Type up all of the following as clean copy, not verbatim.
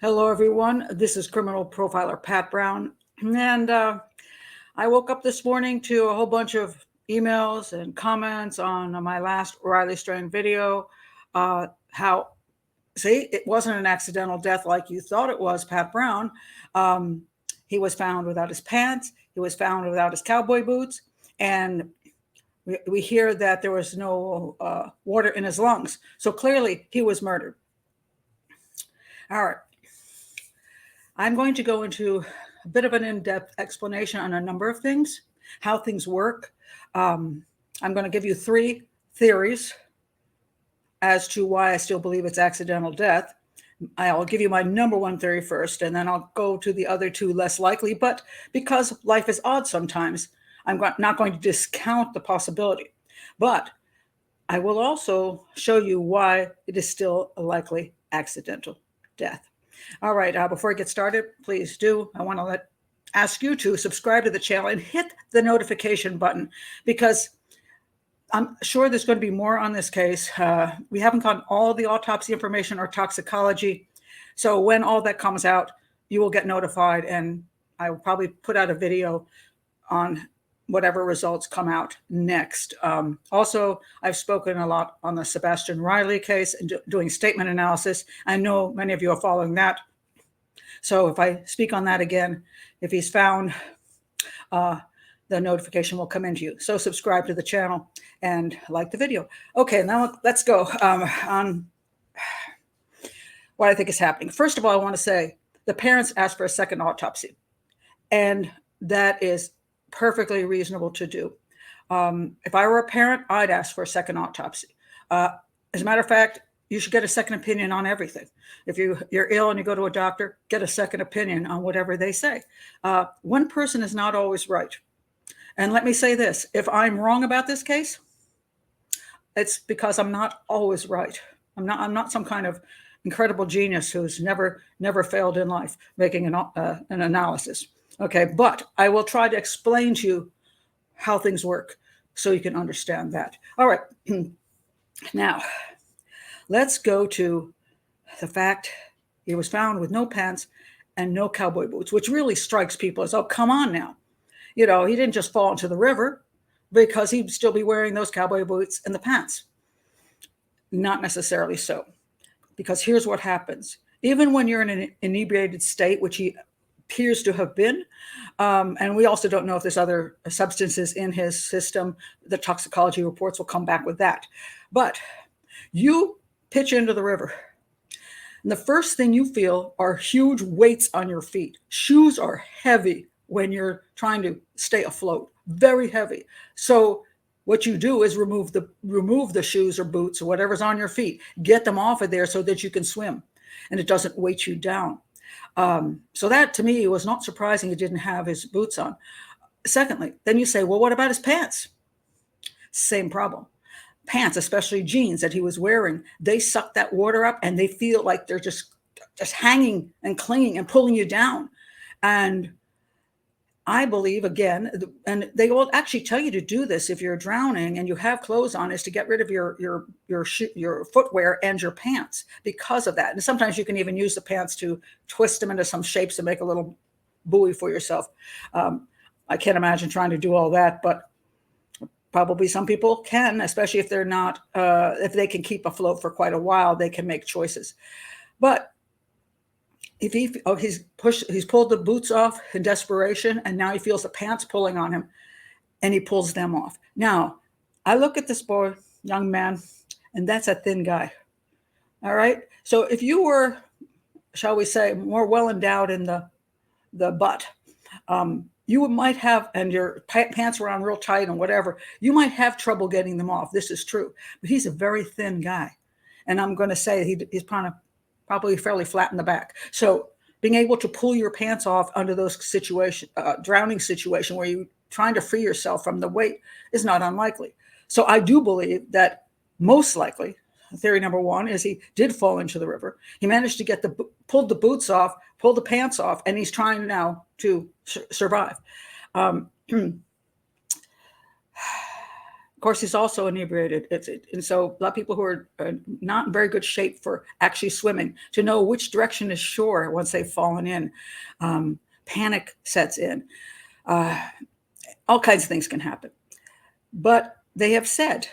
Hello, everyone. This is criminal profiler Pat Brown. And I woke up this morning to a whole bunch of emails and comments on my last Riley Strang video. How, see, it wasn't an accidental death like you thought it was, Pat Brown. Um, he was found without his pants, he was found without his cowboy boots, and we hear that there was no water in his lungs. So clearly, he was murdered. All right. I'm going to go into a bit of an in-depth explanation on a number of things, how things work. I'm going to give you three theories as to why I still believe it's accidental death. I'll give you my number one theory first, and then I'll go to the other two less likely. But because life is odd sometimes, I'm not going to discount the possibility. But I will also show you why it is still a likely accidental death. All right, before I get started, please I want to ask you to subscribe to the channel and hit the notification button, because I'm sure there's going to be more on this case. We haven't gotten all the autopsy information or toxicology. So when all that comes out, you will get notified, and I will probably put out a video on whatever results come out next. Also, I've spoken a lot on the Sebastian Riley case and doing statement analysis. I know many of you are following that. So if I speak on that again, if he's found, the notification will come into you. So subscribe to the channel and like the video. Okay, now let's go on what I think is happening. First of all, I want to say the parents asked for a second autopsy, and that is perfectly reasonable to do. If I were a parent, I'd ask for a second autopsy. As a matter of fact, you should get a second opinion on everything. If you're ill and you go to a doctor, get a second opinion on whatever they say. One person is not always right. And let me say this, if I'm wrong about this case, it's because I'm not always right. I'm not some kind of incredible genius who's never failed in life making an analysis. Okay, but I will try to explain to you how things work so you can understand that. All right, now let's go to the fact he was found with no pants and no cowboy boots, which really strikes people as, oh, come on now. He didn't just fall into the river, because he'd still be wearing those cowboy boots and the pants. Not necessarily so, because here's what happens. Even when you're in an inebriated state, which he appears to have been, and we also don't know if there's other substances in his system. The toxicology reports will come back with that. But you pitch into the river, and the first thing you feel are huge weights on your feet. Shoes are heavy when you're trying to stay afloat, very heavy. So what you do is remove the shoes or boots or whatever's on your feet, get them off of there so that you can swim and it doesn't weight you down. So that to me was not surprising he didn't have his boots on. Secondly, then you say, well, what about his pants? Same problem. Pants, especially jeans that he was wearing, they suck that water up and they feel like they're just hanging and clinging and pulling you down. And I believe, again, and they will actually tell you to do this if you're drowning and you have clothes on, is to get rid of your footwear and your pants because of that. And sometimes you can even use the pants to twist them into some shapes and make a little buoy for yourself. I can't imagine trying to do all that, but probably some people can, especially if they're not, if they can keep afloat for quite a while, they can make choices. But if he's pulled the boots off in desperation, and now he feels the pants pulling on him, and he pulls them off. Now, I look at this young man, and that's a thin guy. All right. So if you were, shall we say, more well endowed in the butt, you might have, and your pants were on real tight and whatever, you might have trouble getting them off. This is true, but he's a very thin guy, and I'm going to say he's probably fairly flat in the back. So being able to pull your pants off under those drowning situation where you're trying to free yourself from the weight is not unlikely. So I do believe that most likely, theory number one is he did fall into the river. He managed to pulled the boots off, pulled the pants off, and he's trying now to survive. Of course, he's also inebriated. And so a lot of people who are not in very good shape for actually swimming, to know which direction is shore once they've fallen in, panic sets in. All kinds of things can happen. But they have said,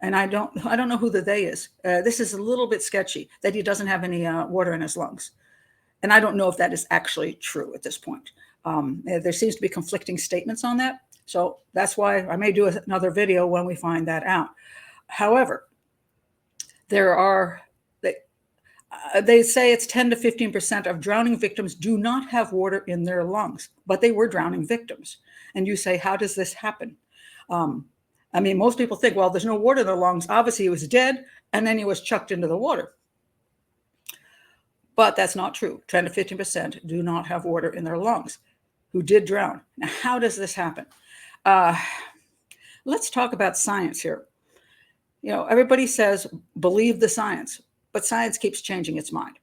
and I don't know who the they is. This is a little bit sketchy, that he doesn't have any water in his lungs. And I don't know if that is actually true at this point. There seems to be conflicting statements on that. So that's why I may do another video when we find that out. However, they say it's 10 to 15% of drowning victims do not have water in their lungs, but they were drowning victims. And you say, how does this happen? I mean, most people think, well, there's no water in their lungs. Obviously, he was dead, and then he was chucked into the water. But that's not true. 10 to 15% do not have water in their lungs who did drown. Now, how does this happen? Let's talk about science here. Everybody says, believe the science, but science keeps changing its mind.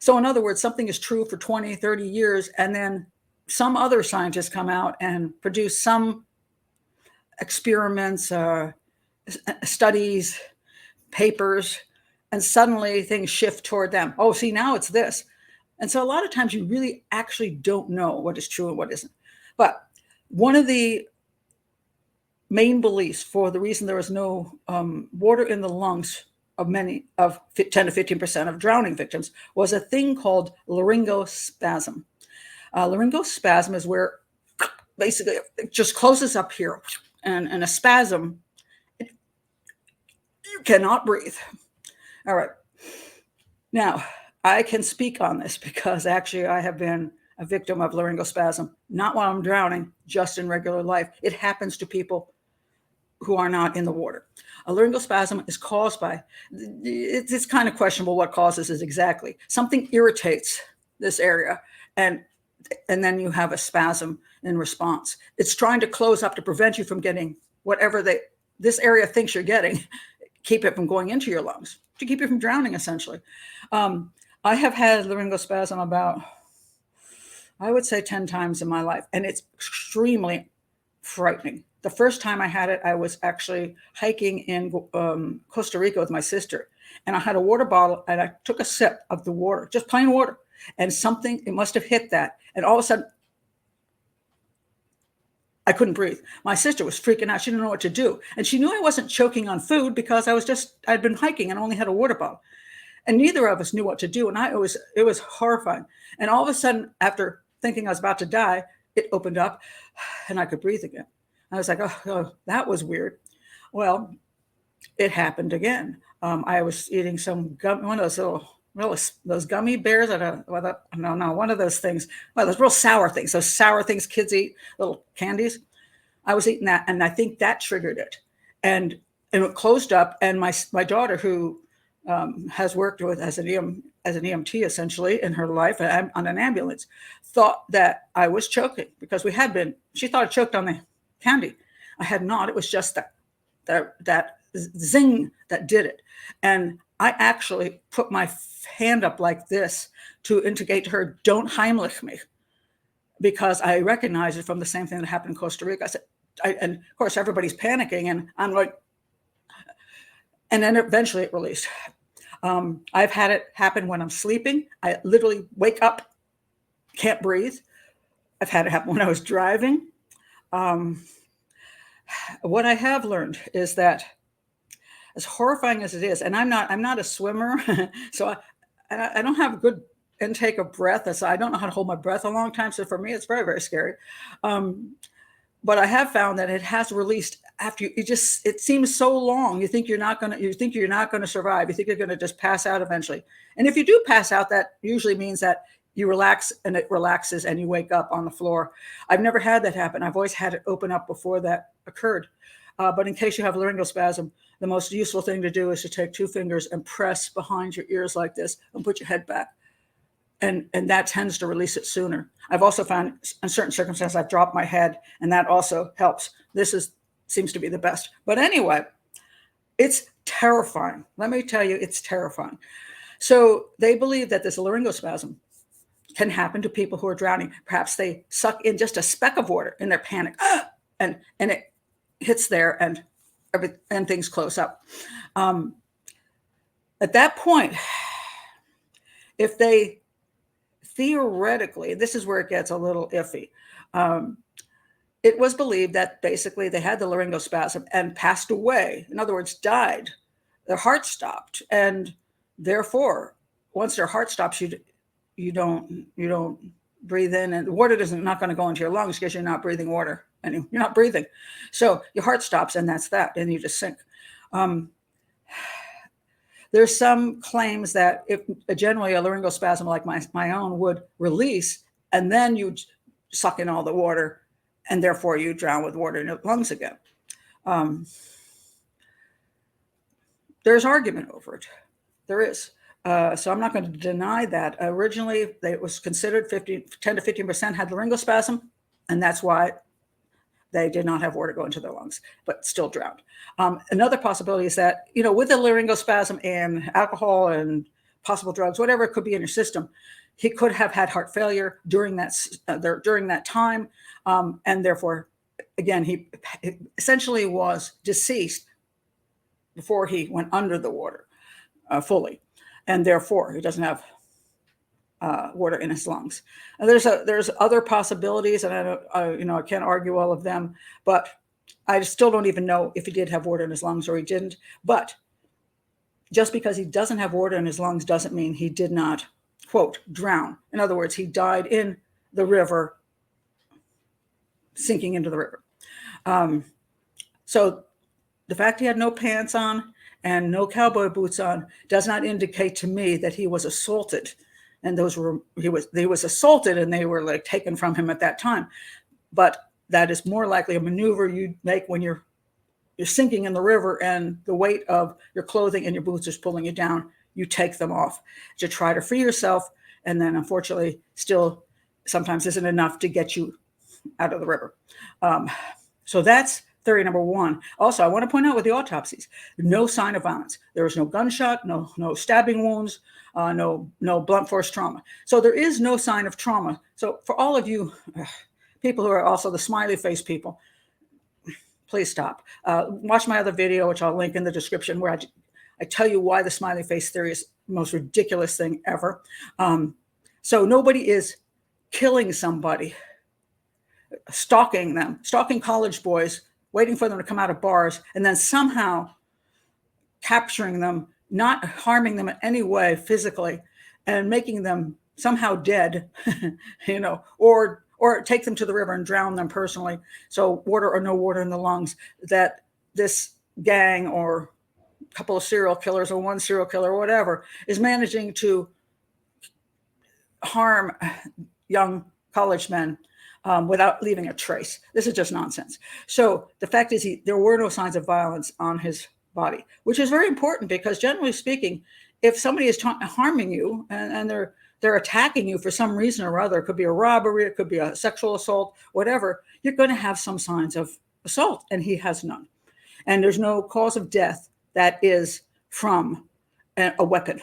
So in other words, something is true for 20, 30 years, and then some other scientists come out and produce some experiments, studies, papers, and suddenly things shift toward them. Oh, see, now it's this. And so a lot of times you really actually don't know what is true and what isn't. But one of the main beliefs for the reason there is no water in the lungs of 10 to 15% of drowning victims was a thing called laryngospasm. Laryngospasm is where basically it just closes up here, and a spasm, you cannot breathe. All right. Now, I can speak on this because actually I have been a victim of laryngospasm, not while I'm drowning, just in regular life. It happens to people who are not in the water. A laryngospasm is caused by, it's kind of questionable what causes it exactly. Something irritates this area, and then you have a spasm in response. It's trying to close up to prevent you from getting whatever this area thinks you're getting, keep it from going into your lungs, to keep you from drowning, essentially. I have had laryngospasm about, I would say 10 times in my life, and it's extremely frightening. The first time I had it, I was actually hiking in Costa Rica with my sister, and I had a water bottle, and I took a sip of the water, just plain water, and it must have hit that, and all of a sudden, I couldn't breathe. My sister was freaking out. She didn't know what to do, and she knew I wasn't choking on food because I'd been hiking and only had a water bottle, and neither of us knew what to do, and it was horrifying. And all of a sudden, after thinking I was about to die, it opened up, and I could breathe again. I was like, oh, that was weird. Well, it happened again. I was eating one of those those gummy bears one of those things. Well, those real sour things, those sour things kids eat, little candies. I was eating that, and I think that triggered it. And it closed up, and my daughter, who has worked as an EMT essentially in her life on an ambulance, thought that I was choking because she thought I choked on the candy. I had not. It was just that zing that did it. And I actually put my hand up like this to indicate to her, don't Heimlich me, because I recognized it from the same thing that happened in Costa Rica. I said, and of course everybody's panicking, and I'm like, and then eventually it released. I've had it happen when I'm sleeping. I literally wake up, can't breathe. I've had it happen when I was driving. What I have learned is that, as horrifying as it is, and I'm not a swimmer, so I don't have a good intake of breath. So I don't know how to hold my breath a long time. So for me, it's very, very scary. But I have found that it has released after it seems so long. You think you're not going to survive. You think you're going to just pass out eventually. And if you do pass out, that usually means that you relax, and it relaxes, and you wake up on the floor. I've never had that happen. I've always had it open up before that occurred. But in case you have laryngospasm, the most useful thing to do is to take 2 fingers and press behind your ears like this and put your head back. And that tends to release it sooner. I've also found in certain circumstances, I've dropped my head, and that also helps. This seems to be the best. But anyway, it's terrifying. Let me tell you, it's terrifying. So they believe that this laryngospasm can happen to people who are drowning. Perhaps they suck in just a speck of water in their panic, and it hits there, and and things close up. At that point, if they theoretically, this is where it gets a little iffy. It was believed that basically they had the laryngospasm and passed away. In other words, died. Their heart stopped, and therefore, once their heart stops, you don't breathe in, and the water isn't not going to go into your lungs because you're not breathing water, and you're not breathing. So your heart stops, and that's that, and you just sink. There's some claims that if generally a laryngospasm like my own would release, and then you suck in all the water, and therefore you drown with water in your lungs again. There's argument over it. There is. So I'm not going to deny that. Originally, it was considered 10 to 15% had laryngospasm, and that's why they did not have water go into their lungs, but still drowned. Another possibility is that, with the laryngospasm and alcohol and possible drugs, whatever it could be in your system, he could have had heart failure during that time, and therefore, again, he essentially was deceased before he went under the water fully, and therefore he doesn't have water in his lungs. And there's other possibilities, and I can't argue all of them, but I still don't even know if he did have water in his lungs or he didn't. But just because he doesn't have water in his lungs doesn't mean he did not, quote, drown. In other words, he died in the river, sinking into the river. So the fact he had no pants on and no cowboy boots on does not indicate to me that he was assaulted. And he was assaulted, and they were taken from him at that time. But that is more likely a maneuver you make when you're sinking in the river and the weight of your clothing and your boots is pulling you down. You take them off to try to free yourself, and then unfortunately still sometimes isn't enough to get you out of the river. So that's theory number one. Also, I want to point out with the autopsies, no sign of violence. There was no gunshot, no stabbing wounds, no blunt force trauma. So there is no sign of trauma. So for all of you people who are also the smiley face people, please stop. Watch my other video, which I'll link in the description, where I tell you why the smiley face theory is the most ridiculous thing ever. So nobody is killing somebody, stalking college boys, waiting for them to come out of bars, and then somehow capturing them, not harming them in any way physically, and making them somehow dead, or take them to the river and drown them personally. So water or no water in the lungs, that this gang or a couple of serial killers or one serial killer or whatever is managing to harm young college men without leaving a trace. This is just nonsense. So the fact is there were no signs of violence on his body, which is very important, because generally speaking, if somebody is harming you and they're attacking you for some reason or other, it could be a robbery, it could be a sexual assault, whatever, you're going to have some signs of assault, and he has none. And there's no cause of death that is from a weapon.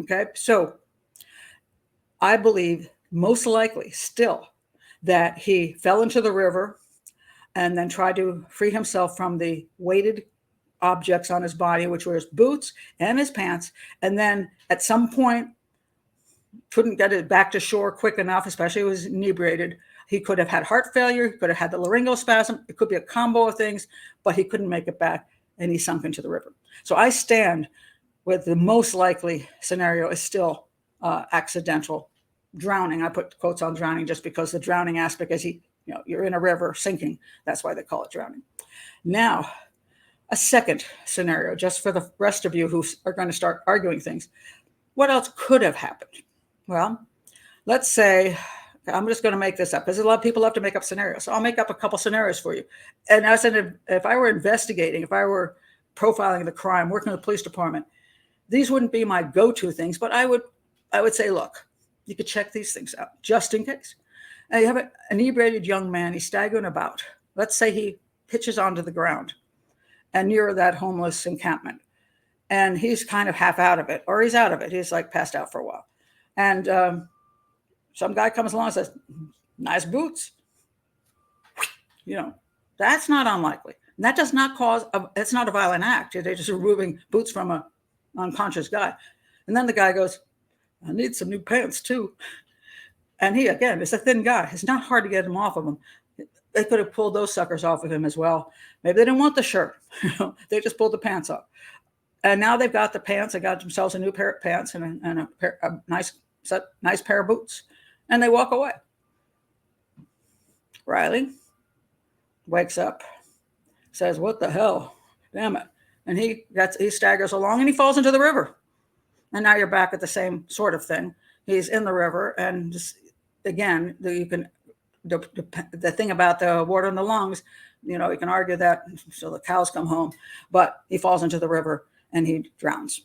Okay, so I believe most likely still that he fell into the river and then tried to free himself from the weighted objects on his body, which were his boots and his pants, and then at some point couldn't get it back to shore quick enough, especially if he was inebriated. He could have had heart failure, he could have had the laryngospasm, it could be a combo of things, but he couldn't make it back, and he sunk into the river. So I stand with the most likely scenario is still accidental drowning. I put quotes on drowning just because the drowning aspect is you're in a river sinking. That's why they call it drowning. Now, a second scenario, just for the rest of you who are going to start arguing things. What else could have happened? Well, let's say, I'm just going to make this up because a lot of people love to make up scenarios. So I'll make up a couple scenarios for you. And if I were investigating, if I were profiling the crime, working with the police department, these wouldn't be my go-to things, but I would say, look, you could check these things out just in case. Now you have an inebriated young man, he's staggering about. Let's say he pitches onto the ground and near that homeless encampment, and he's kind of half out of it, or he's out of it. He's passed out for a while. And some guy comes along and says, nice boots. That's not unlikely. And that does not it's not a violent act. They're just removing boots from an unconscious guy. And then the guy goes, I need some new pants too. And he, again, is a thin guy. It's not hard to get him off of him. They could have pulled those suckers off of him as well. Maybe they didn't want the shirt. They just pulled the pants off. And now they've got the pants. They got themselves a new pair of pants and a nice pair of boots. And they walk away. Riley wakes up, says, what the hell? Damn it. And he staggers along and he falls into the river. And now you're back at the same sort of thing. He's in the river, and just, again, the thing about the water in the lungs, you can argue that so the cows come home, but he falls into the river and he drowns.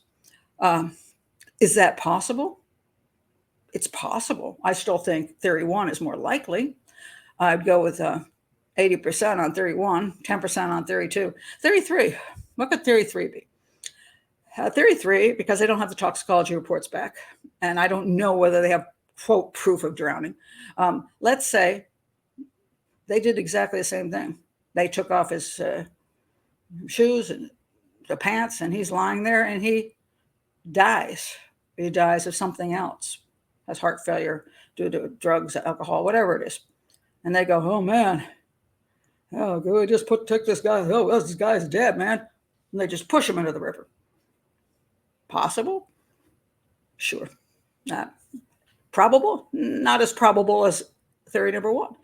Is that possible? It's possible. I still think theory 1 is more likely. I'd go with 80% on theory 1, 10% on theory 2. Theory 3, what could theory 3 be? Theory 3, because they don't have the toxicology reports back, and I don't know whether they have, quote, proof of drowning. Let's say they did exactly the same thing. They took off his shoes and the pants, and he's lying there, and he dies. He dies of something else, has heart failure due to drugs, alcohol, whatever it is. And they go, oh, man, oh, go just take this guy. Oh, well, this guy's dead, man. And they just push him into the river. Possible? Sure. Not probable? Not as probable as theory number 1.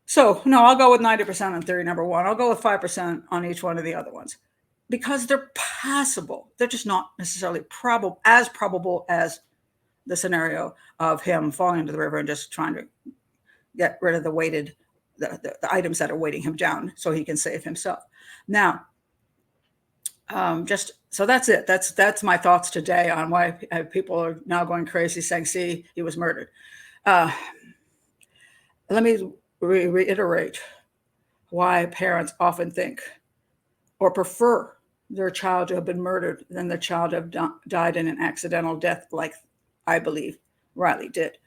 So, no, I'll go with 90% on theory number 1. I'll go with 5% on each one of the other ones because they're possible. They're just not necessarily probable as the scenario of him falling into the river and just trying to get rid of the items that are weighting him down so he can save himself. Now, so that's it. That's my thoughts today on why people are now going crazy saying, see, he was murdered. Let me reiterate why parents often think or prefer their child to have been murdered than their child to have died in an accidental death like I believe Riley did.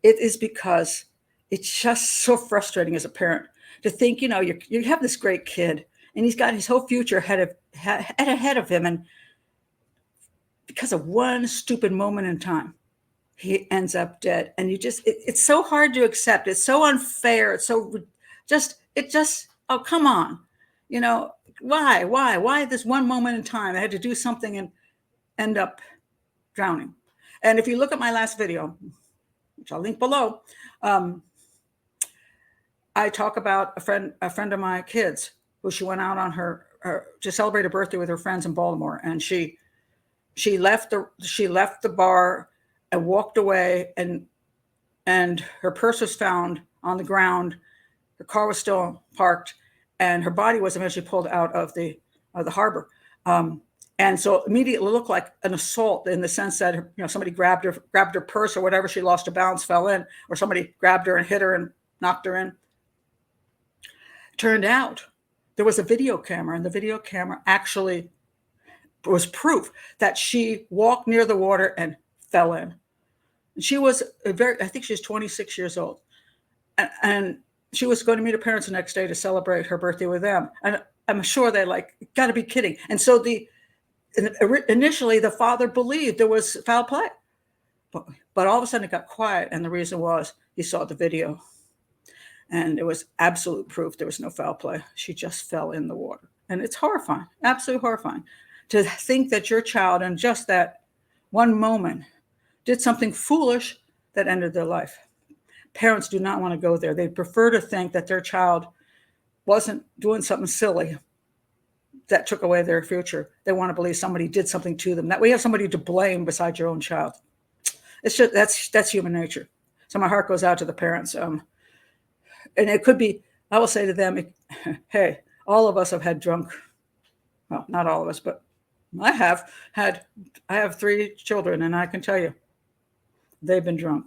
It is because it's just so frustrating as a parent to think, you have this great kid and he's got his whole future ahead of him. And because of one stupid moment in time, he ends up dead. And it's so hard to accept. It's so unfair. It's so oh, come on. Why this one moment in time? I had to do something and end up drowning. And if you look at my last video, which I'll link below, I talk about a friend of my kids who she went out on her to celebrate a birthday with her friends in Baltimore, and she left the bar and walked away, and her purse was found on the ground. Her car was still parked, and her body was eventually pulled out of the harbor. And so immediately looked like an assault in the sense that somebody grabbed her purse or whatever. She lost her balance, fell in, or somebody grabbed her and hit her and knocked her in. Turned out there was a video camera, and the video camera actually was proof that she walked near the water and fell in. She was I think she was 26 years old. And she was going to meet her parents the next day to celebrate her birthday with them. And I'm sure they got to be kidding. And so initially the father believed there was foul play. But all of a sudden it got quiet. And the reason was he saw the video. And it was absolute proof there was no foul play. She just fell in the water. And it's horrifying, absolutely horrifying, to think that your child in just that one moment did something foolish that ended their life. Parents do not want to go there. They prefer to think that their child wasn't doing something silly that took away their future. They want to believe somebody did something to them, that we have somebody to blame besides your own child. It's just, that's human nature. So my heart goes out to the parents. And it could be, I will say to them, hey, all of us have had drunk, well, not all of us, but I have 3 children, and I can tell you, they've been drunk.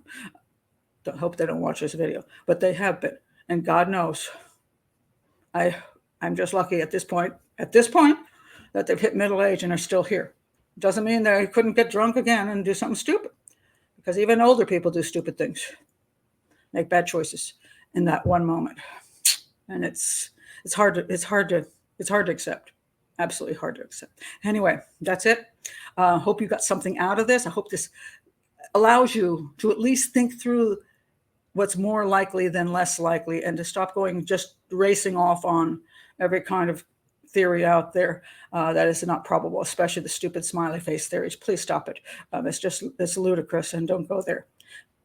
Hope they don't watch this video, but they have been. And God knows, I'm just lucky at this point, that they've hit middle age and are still here. Doesn't mean they couldn't get drunk again and do something stupid, because even older people do stupid things, make bad choices in that one moment. And it's it's hard to accept. Absolutely hard to accept. Anyway, that's it. Hope you got something out of this. I hope this allows you to at least think through what's more likely than less likely, and to stop going just racing off on every kind of theory out there that is not probable, especially the stupid smiley face theories. Please stop it. It's ludicrous, and don't go there.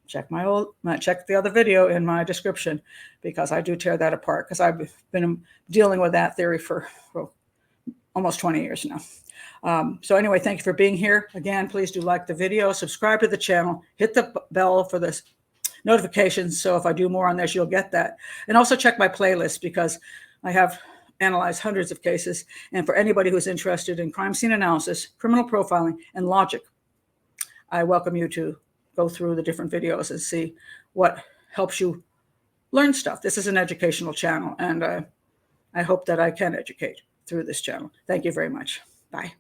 Check the other video in my description, because I do tear that apart, because I've been dealing with that theory for almost 20 years now. So anyway, thank you for being here. Again, please do like the video, subscribe to the channel, hit the bell for this notifications, so if I do more on this, you'll get that. And also check my playlist, because I have analyzed hundreds of cases. And for anybody who's interested in crime scene analysis, criminal profiling, and logic, I welcome you to go through the different videos and see what helps you learn stuff. This is an educational channel, and I hope that I can educate through this channel. Thank you very much. Bye.